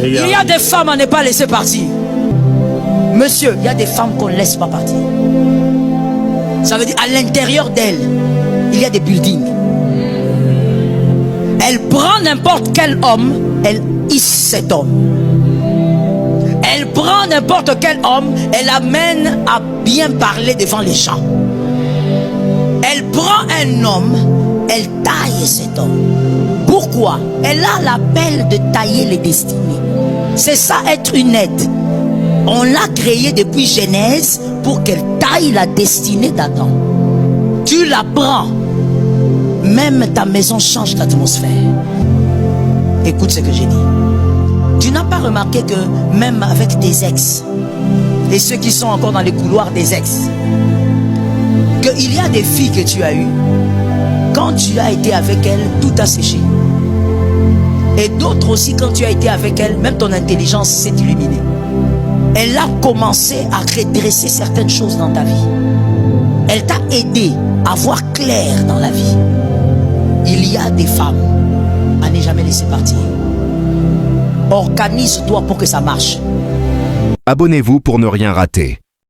Il y a des femmes à ne pas laisser partir. Monsieur, il y a des femmes qu'on ne laisse pas partir. Ça veut dire à l'intérieur d'elles, il y a des buildings. Elle prend n'importe quel homme, elle hisse cet homme. Elle prend n'importe quel homme, elle l'amène à bien parler devant les gens. Elle prend un homme, elle taille cet homme. Pourquoi? Elle a l'appel de tailler les destinées. C'est ça être une aide. On l'a créée depuis Genèse pour qu'elle taille la destinée d'Adam. Tu la prends, même ta maison change d'atmosphère. Écoute ce que j'ai dit. Tu n'as pas remarqué que même avec tes ex, et ceux qui sont encore dans les couloirs des ex, qu'il y a des filles que tu as eues, quand tu as été avec elles, tout a séché. Et d'autres aussi, quand tu as été avec elles, même ton intelligence s'est illuminée. Elle a commencé à redresser certaines choses dans ta vie. Elle t'a aidé à voir clair dans la vie. Il y a des femmes à ne jamais laisser partir. Organise-toi pour que ça marche. Abonnez-vous pour ne rien rater.